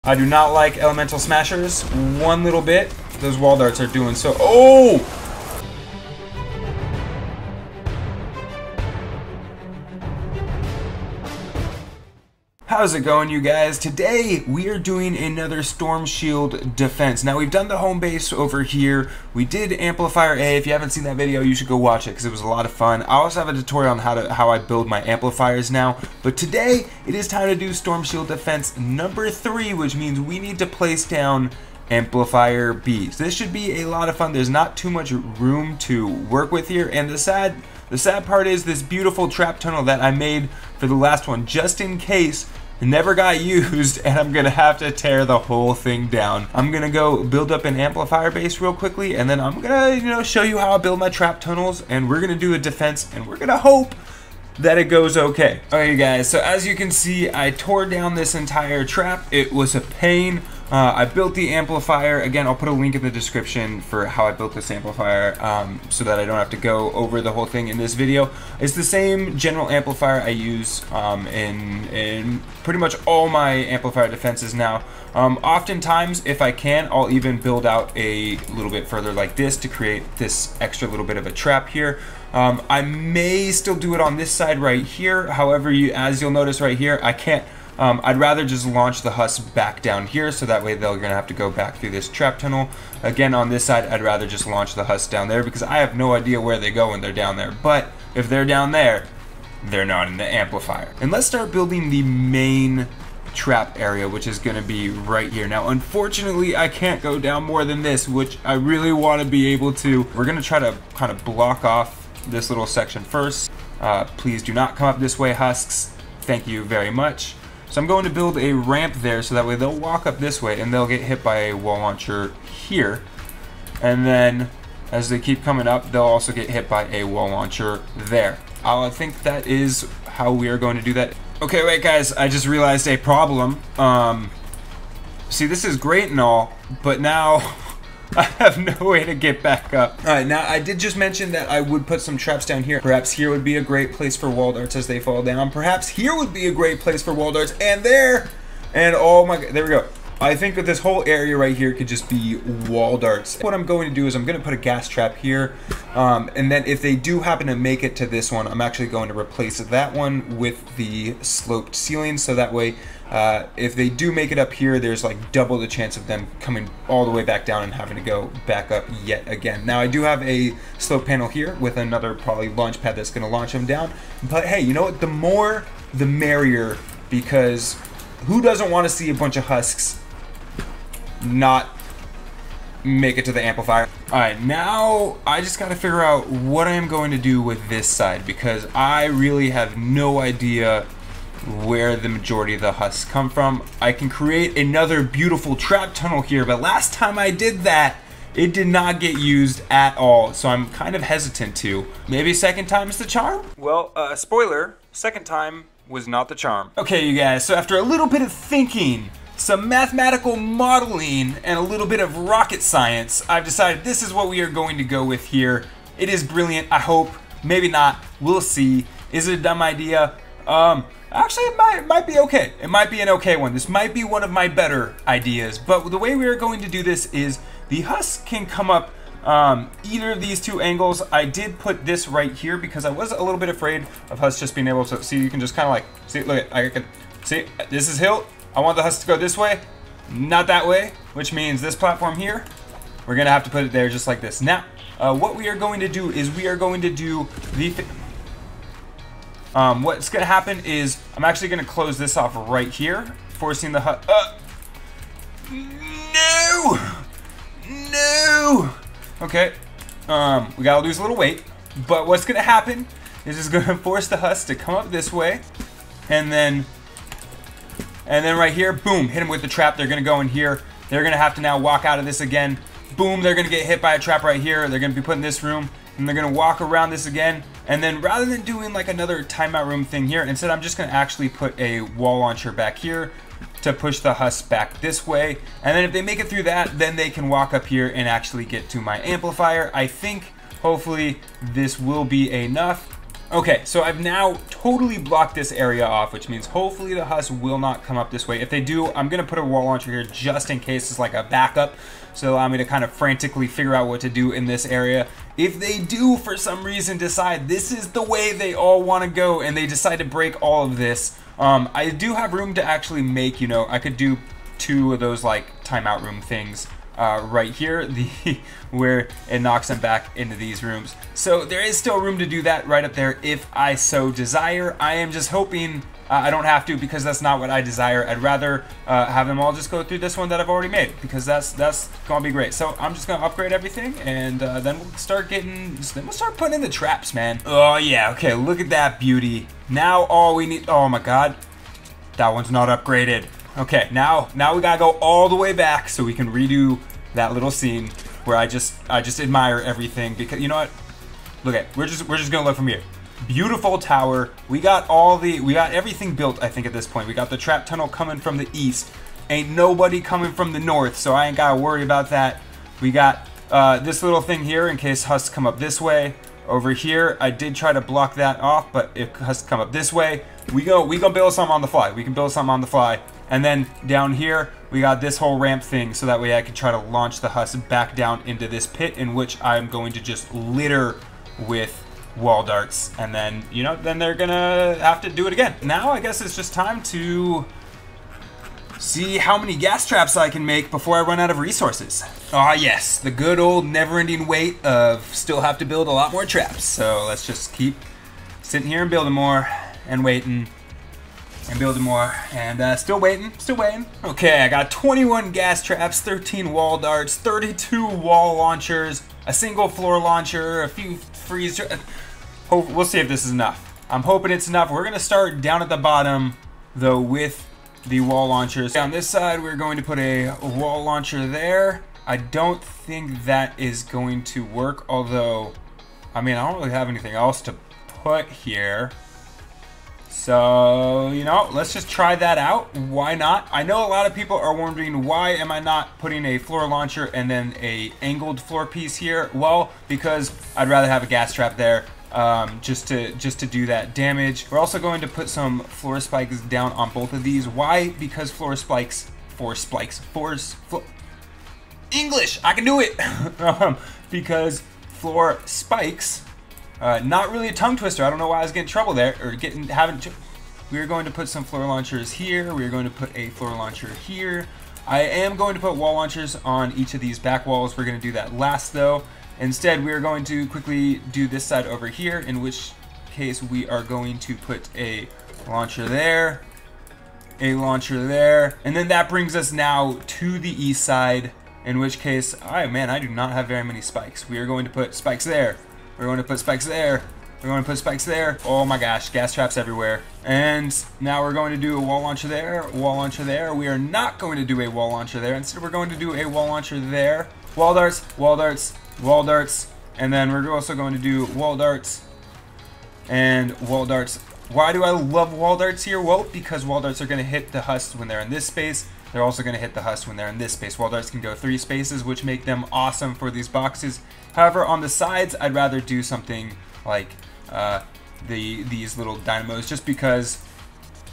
I do not like elemental smashers one little bit. Those wall darts are doing so. Oh! How's it going, you guys? Today we are doing another Storm Shield defense. Now we've done the home base over here. We did amplifier A. If you haven't seen that video, you should go watch it because it was a lot of fun. I also have a tutorial on how I build my amplifiers now. But today it is time to do Storm Shield defense number 3, which means we need to place down amplifier B. So this should be a lot of fun. There's not too much room to work with here, and the sad part is this beautiful trap tunnel that I made for the last one, just in case, never got used, and I'm gonna have to tear the whole thing down. I'm gonna go build up an amplifier base real quickly, and then I'm gonna, show you how I build my trap tunnels, and we're gonna do a defense, and we're gonna hope that it goes okay. Alright, you guys, so as you can see, I tore down this entire trap. It was a pain. I built the amplifier. Again, I'll put a link in the description for how I built this amplifier so that I don't have to go over the whole thing in this video. It's the same general amplifier I use in pretty much all my amplifier defenses now. Oftentimes, if I can, I'll even build out a little bit further like this to create this extra little bit of a trap here. I may still do it on this side right here. However, as you'll notice right here, I can't. I'd rather just launch the husks back down here, so that way they're gonna have to go back through this trap tunnel. Again, on this side, I'd rather just launch the husks down there because I have no idea where they go when they're down there. But if they're down there, they're not in the amplifier. And let's start building the main trap area, which is gonna be right here. Now, unfortunately, I can't go down more than this, which I really want to be able to. We're gonna try to kind of block off this little section first. Please do not come up this way, husks. Thank you very much. So I'm going to build a ramp there so that way they'll walk up this way and they'll get hit by a wall launcher here. And then as they keep coming up, they'll also get hit by a wall launcher there. I think that is how we are going to do that. Okay, wait guys, I just realized a problem. See, this is great and all, but now I have no way to get back up. Alright, now I did just mention that I would put some traps down here. Perhaps here would be a great place for wall darts as they fall down. Perhaps here would be a great place for wall darts. And there! And oh my god, there we go. I think that this whole area right here could just be wall darts. What I'm going to do is I'm going to put a gas trap here. And then if they do happen to make it to this one, I'm actually going to replace that one with the sloped ceiling. So that way, if they do make it up here, there's like double the chance of them coming all the way back down and having to go back up yet again. Now I do have a slope panel here with another probably launch pad that's going to launch them down. But hey, you know what? The more, the merrier, because who doesn't want to see a bunch of husks not make it to the amplifier? Alright, now I just gotta figure out what I am going to do with this side, because I really have no idea where the majority of the husks come from. I can create another beautiful trap tunnel here, but last time I did that, it did not get used at all, so I'm kind of hesitant to. Maybe second time is the charm? Well, spoiler, second time was not the charm. Okay, you guys, so after a little bit of thinking, some mathematical modeling, and a little bit of rocket science, I've decided this is what we are going to go with here. It is brilliant, I hope. Maybe not, we'll see. Is it a dumb idea? Actually, it might be okay. It might be an okay one. This might be one of my better ideas, but the way we are going to do this is the husks can come up either of these two angles. I did put this right here because I was a little bit afraid of husks just being able to see. You can just kind of like see. Look at, I can see. This is hill. I want the husks to go this way, not that way, which means this platform here, we're gonna have to put it there just like this. Now, what we are going to do is we are going to do the. What's gonna happen is I'm actually gonna close this off right here, forcing the hut. No. Okay. We gotta lose a little weight, but what's gonna happen is it's gonna force the husks to come up this way, and then right here, boom, hit them with the trap. They're gonna go in here. They're gonna have to now walk out of this again. Boom, they're gonna get hit by a trap right here. They're gonna be put in this room, and they're gonna walk around this again. And then rather than doing like another timeout room thing here, instead I'm just gonna actually put a wall launcher back here to push the husks back this way. And then if they make it through that, then they can walk up here and actually get to my amplifier. I think hopefully this will be enough. Okay, so I've now totally blocked this area off, which means hopefully the husks will not come up this way. If they do, I'm gonna put a wall launcher here just in case it's like a backup, so allow me to kind of frantically figure out what to do in this area. If they do, for some reason, decide this is the way they all want to go and they decide to break all of this, I do have room to actually make, you know, I could do 2 of those like timeout room things. Right here, where it knocks them back into these rooms. So there is still room to do that right up there if I so desire. I am just hoping I don't have to, because that's not what I desire. I'd rather have them all just go through this one that I've already made, because that's gonna be great. So I'm just gonna upgrade everything, and then we'll start putting in the traps, man. Oh yeah, okay, look at that beauty. Now all we need, oh my god, that one's not upgraded. Okay, now we gotta go all the way back so we can redo that little scene where I just admire everything, because you know what? Look at, we're just gonna look from here. Beautiful tower. We got everything built, I think, at this point. We got the trap tunnel coming from the east. Ain't nobody coming from the north, so I ain't gotta worry about that. We got this little thing here in case husks come up this way. Over here, I did try to block that off, but if husks come up this way, we gonna build something on the fly. We can build something on the fly. And then down here, we got this whole ramp thing, so that way I can try to launch the husks back down into this pit, in which I'm going to just litter with wall darts. And then, you know, then they're gonna have to do it again. Now I guess it's just time to see how many gas traps I can make before I run out of resources. Ah yes, the good old never-ending wait of still have to build a lot more traps. So let's just keep sitting here and building more and waiting. And building more, and still waiting. Okay, I got 21 gas traps, 13 wall darts, 32 wall launchers, a single floor launcher, a few freeze. We'll see if this is enough. I'm hoping it's enough. We're gonna start down at the bottom, though, with the wall launchers. On this side, we're going to put a wall launcher there. I don't think that is going to work, although, I mean, I don't really have anything else to put here. So, you know, let's just try that out. Why not? I know a lot of people are wondering, why am I not putting a floor launcher and then a angled floor piece here? Well, because I'd rather have a gas trap there, just to do that damage. We're also going to put some floor spikes down on both of these. Why? Because English, I can do it. Because floor spikes. Not really a tongue twister. I don't know why I was getting trouble there, or we're going to put some floor launchers here. We're going to put a floor launcher here. I am going to put wall launchers on each of these back walls. We're going to do that last, though. Instead, we are going to quickly do this side over here, in which case we are going to put a launcher there, a launcher there, and then that brings us now to the east side, in which case, man, I do not have very many spikes. We are going to put spikes there. We're going to put spikes there. We're going to put spikes there. Oh my gosh, gas traps everywhere. And now we're going to do a wall launcher there, wall launcher there. We are not going to do a wall launcher there. Instead, we're going to do a wall launcher there. Wall darts, wall darts, wall darts. And then we're also going to do wall darts and wall darts. Why do I love wall darts here? Well, because wall darts are going to hit the husks when they're in this space. They're also going to hit the husks when they're in this space. Wall darts can go 3 spaces, which make them awesome for these boxes. However, on the sides, I'd rather do something like these little dynamos, just because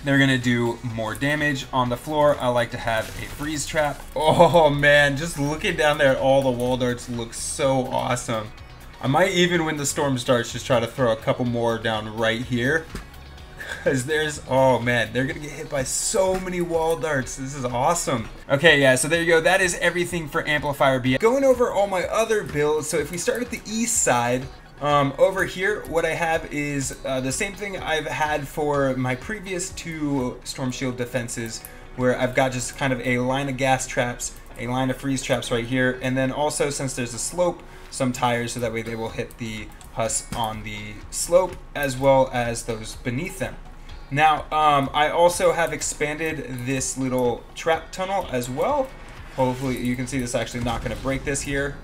they're going to do more damage. On the floor, I like to have a freeze trap. Oh man, just looking down there at all the wall darts looks so awesome. I might even, when the storm starts, just try to throw a couple more down right here. Because there's, oh man, they're gonna get hit by so many wall darts. This is awesome. Okay, yeah, so there you go. That is everything for Amplifier B. Going over all my other builds, so if we start at the east side, over here, what I have is the same thing I've had for my previous 2 Storm Shield defenses, where I've got just kind of a line of gas traps, a line of freeze traps right here, and then also, since there's a slope, some tires, so that way they will hit the husks on the slope as well as those beneath them. Now, I also have expanded this little trap tunnel as well. Hopefully you can see this actually not going to break this here.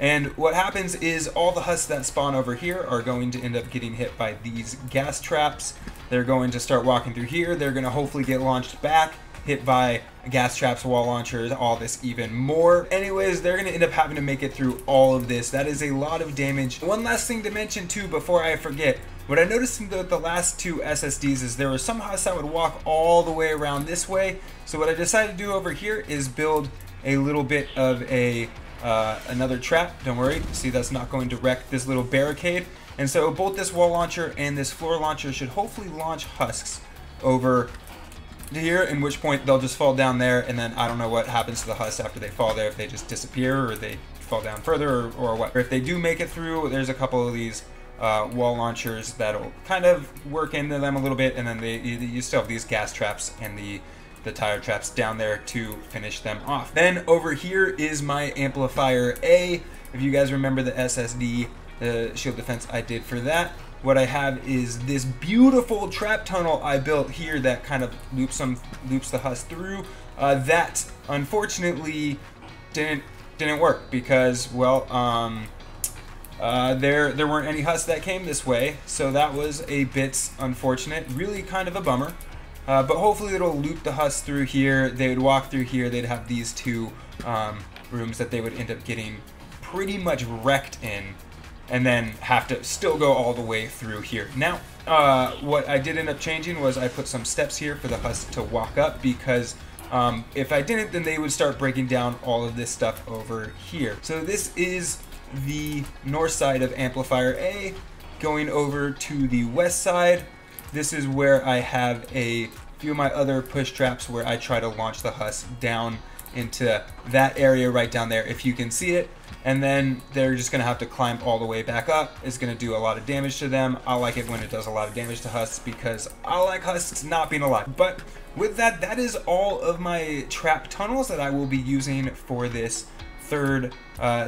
And what happens is all the husks that spawn over here are going to end up getting hit by these gas traps. They're going to start walking through here. They're going to hopefully get launched back, hit by gas traps, wall launchers, all this even more. Anyways, they're going to end up having to make it through all of this. That is a lot of damage. One last thing to mention too before I forget. What I noticed in the last two SSDs is there were some husks that would walk all the way around this way. So what I decided to do over here is build a little bit of a another trap. Don't worry, see, that's not going to wreck this little barricade. And so both this wall launcher and this floor launcher should hopefully launch husks over here, in which point they'll just fall down there, and then I don't know what happens to the husks after they fall there, if they just disappear or they fall down further or what. Or if they do make it through, there's a couple of these wall launchers that'll kind of work into them a little bit, and then you still have these gas traps and the tire traps down there to finish them off. Then over here is my amplifier A. If you guys remember the SSD, the shield defense I did for that, what I have is this beautiful trap tunnel I built here that kind of loops the husk through. That unfortunately didn't work because, well, there weren't any husks that came this way, so that was a bit unfortunate. Really kind of a bummer. But hopefully it'll loop the husks through here. They would walk through here. They'd have these two rooms that they would end up getting pretty much wrecked in, and then have to still go all the way through here. Now, what I did end up changing was I put some steps here for the husks to walk up, because if I didn't, then they would start breaking down all of this stuff over here. So this is the north side of amplifier A. Going over to the west side, this is where I have a few of my other push traps where I try to launch the husk down into that area right down there, if you can see it. And then they're just going to have to climb all the way back up. It's going to do a lot of damage to them. I like it when it does a lot of damage to husks because I like husks not being alive. But with that, that is all of my trap tunnels that I will be using for this third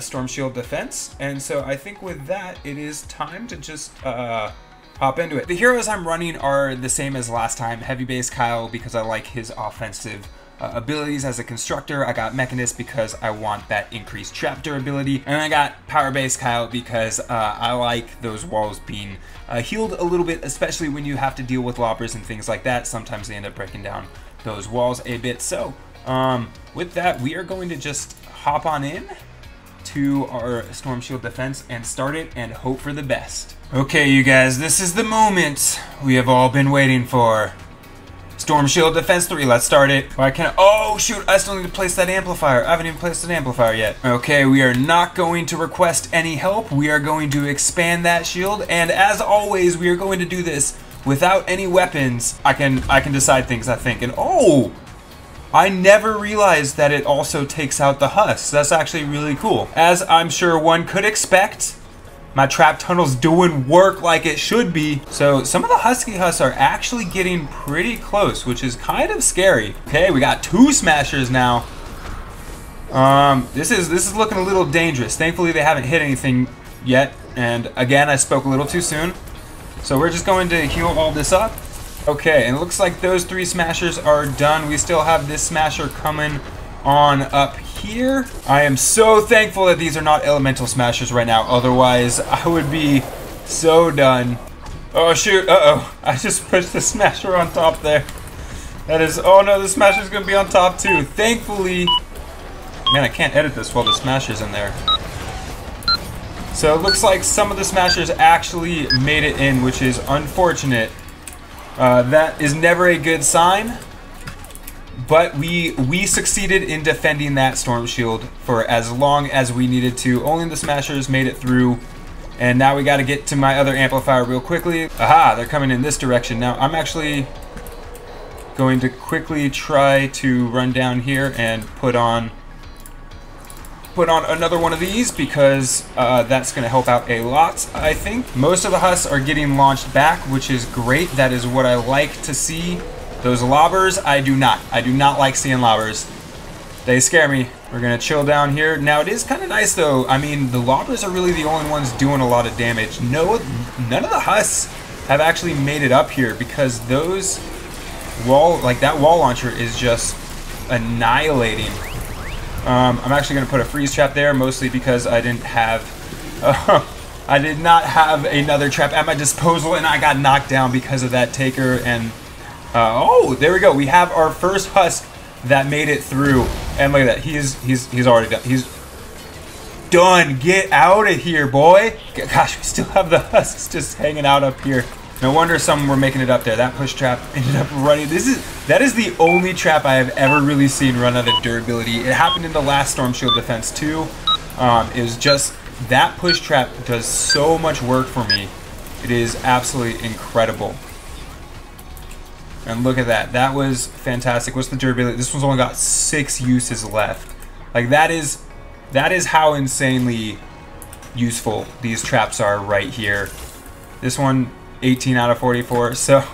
storm shield defense. And so I think with that, it is time to just hop into it. The heroes I'm running are the same as last time. Heavy base Kyle because I like his offensive abilities as a constructor. I got Mechanist because I want that increased trap durability, and I got Power Base Kyle because I like those walls being healed a little bit, especially when you have to deal with loppers and things like that. Sometimes they end up breaking down those walls a bit. So with that, we are going to just hop on in to our Storm Shield defense and start it and hope for the best. Okay, you guys, this is the moment we have all been waiting for. Storm Shield Defense 3, let's start it. Why can't I? Oh shoot, I still need to place that amplifier. I haven't even placed an amplifier yet. Okay, we are not going to request any help. We are going to expand that shield, and as always, we are going to do this without any weapons. I can decide things, I think. And oh! I never realized that it also takes out the husks. That's actually really cool. As I'm sure one could expect, my trap tunnel's doing work like it should be. So some of the husky husks are actually getting pretty close, which is kind of scary. Okay, we got 2 smashers now. This is looking a little dangerous. Thankfully they haven't hit anything yet. And again, I spoke a little too soon. So we're just going to heal all this up. Okay, and it looks like those 3 smashers are done. We still have this smasher coming on up here. I am so thankful that these are not elemental smashers right now. Otherwise, I would be so done. Oh shoot, uh-oh. I just pushed the smasher on top there. That is, oh no, the smasher's gonna be on top too. Thankfully, man, I can't edit this while the smasher's in there. So it looks like some of the smashers actually made it in, which is unfortunate. That is never a good sign. But we succeeded in defending that storm shield for as long as we needed to. Only the smashers made it through. And now we got to get to my other amplifier real quickly. Aha, they're coming in this direction. Now I'm actually going to quickly try to run down here and put on another one of these, because that's going to help out a lot, I think. Most of the husks are getting launched back, which is great. That is what I like to see. Those lobbers, I do not like seeing lobbers. They scare me. We're gonna chill down here. Now it is kind of nice though. I mean, the lobbers are really the only ones doing a lot of damage. None of the husks have actually made it up here, because those that wall launcher is just annihilating. I'm actually gonna put a freeze trap there, mostly because I didn't have, I did not have another trap at my disposal, and I got knocked down because of that taker. And oh, there we go. We have our first husk that made it through, and look at that. He's already done. done. Get out of here, boy. Gosh, we still have the husks just hanging out up here. No wonder some were making it up there. That push trap ended up running. That is the only trap I have ever really seen run out of durability. It happened in the last Storm Shield defense too. It was just, that push trap does so much work for me. It is absolutely incredible. And look at that. That was fantastic. What's the durability? This one's only got 6 uses left. Like that is how insanely useful these traps are right here. This one, 18 out of 44. So,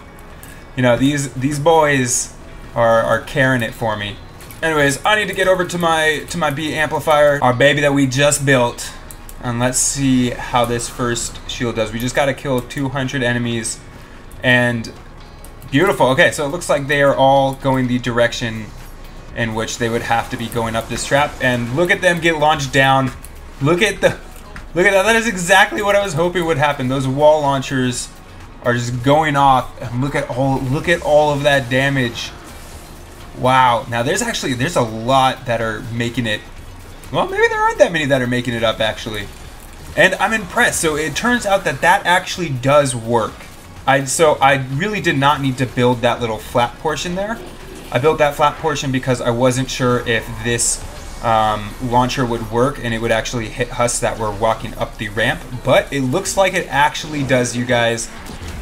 you know, these boys are carrying it for me. Anyways, I need to get over to my B amplifier, our baby that we just built, and let's see how this first shield does. We just got to kill 200 enemies, and beautiful. Okay, so it looks like they are all going the direction in which they would have to be going up this trap, and look at them get launched down. Look at that. That is exactly what I was hoping would happen. Those wall launchers are just going off, and look at all of that damage. Wow. Now there's a lot that are making it. Well, maybe there aren't that many that are making it up actually, and I'm impressed. So it turns out that actually does work. So I really did not need to build that little flat portion there. I built that flat portion because I wasn't sure if this launcher would work and it would actually hit husks that were walking up the ramp, but it looks like it actually does, you guys.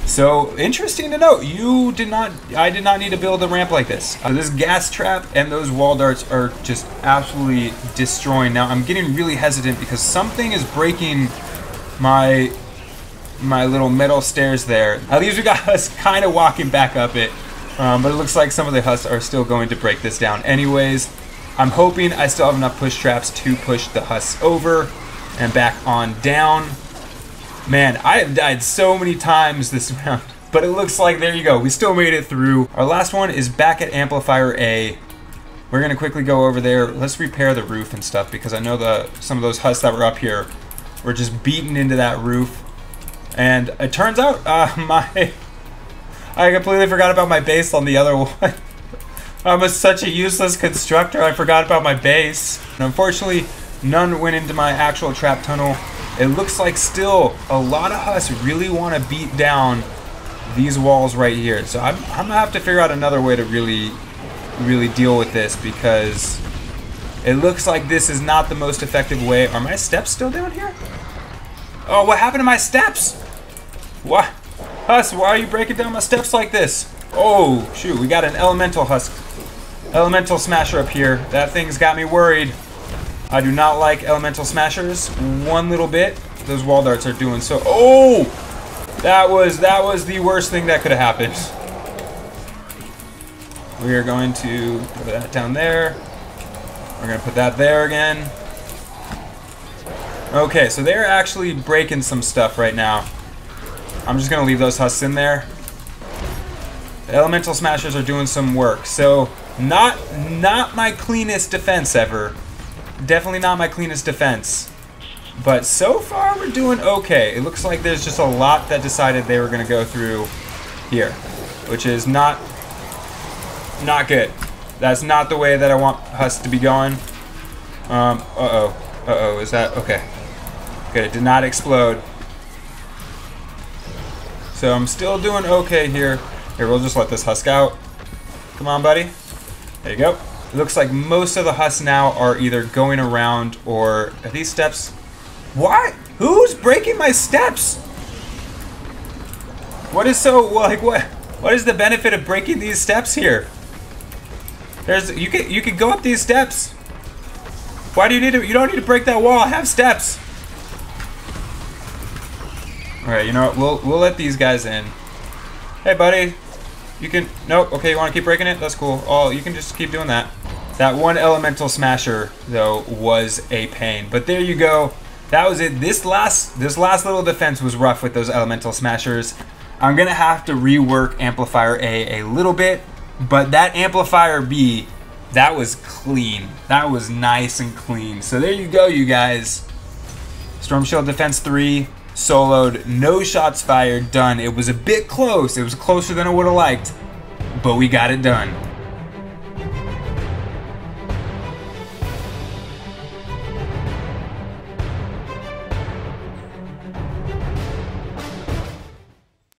So interesting to note, I did not need to build a ramp like this. This gas trap and those wall darts are just absolutely destroying. Now I'm getting really hesitant because something is breaking my little metal stairs there. At least we got us kind of walking back up it, but it looks like some of the husks are still going to break this down anyways. I'm hoping I still have enough push traps to push the husks over and back on down. Man, I have died so many times this round, but it looks like, there you go, we still made it through. Our last one is back at amplifier A. We're gonna quickly go over there. Let's repair the roof and stuff, because I know some of those husks that were up here were just beaten into that roof. And it turns out I completely forgot about my base on the other one. I'm such a useless constructor, I forgot about my base. And unfortunately, none went into my actual trap tunnel. It looks like still a lot of husks really want to beat down these walls right here. So I'm gonna have to figure out another way to really deal with this, because it looks like this is not the most effective way. Are my steps still down here? Oh, what happened to my steps? What? Husk, why are you breaking down my steps like this? Oh, shoot, we got an elemental husk. Elemental smasher up here. That thing's got me worried. I do not like elemental smashers one little bit. Those wall darts are doing so. Oh, that was the worst thing that could have happened. We are going to put that down there. We're going to put that there again. Okay, so they're actually breaking some stuff right now. I'm just going to leave those husks in there. The elemental smashers are doing some work. So not my cleanest defense ever. Definitely not my cleanest defense. But so far we're doing okay. It looks like there's just a lot that decided they were going to go through here, which is not good. That's not the way that I want husks to be going. Uh-oh, is that okay? Good, it did not explode. So I'm still doing okay here. Here, we'll just let this husk out. Come on, buddy. There you go. It looks like most of the husks now are either going around or... Are these steps? What? Who's breaking my steps? What is so... Like, what is the benefit of breaking these steps here? You could go up these steps. Why do you need to... You don't need to break that wall. Have steps. Alright, you know what? We'll let these guys in. Hey, buddy. You can... Nope. Okay, you want to keep breaking it? That's cool. Oh, you can just keep doing that. That one elemental smasher, though, was a pain. But there you go. That was it. This last little defense was rough with those elemental smashers. I'm going to have to rework amplifier A little bit. But that amplifier B, that was clean. That was nice and clean. So there you go, you guys. Storm Shield Defense 3. Soloed, no shots fired, done. It was a bit close. It was closer than I would have liked, but we got it done.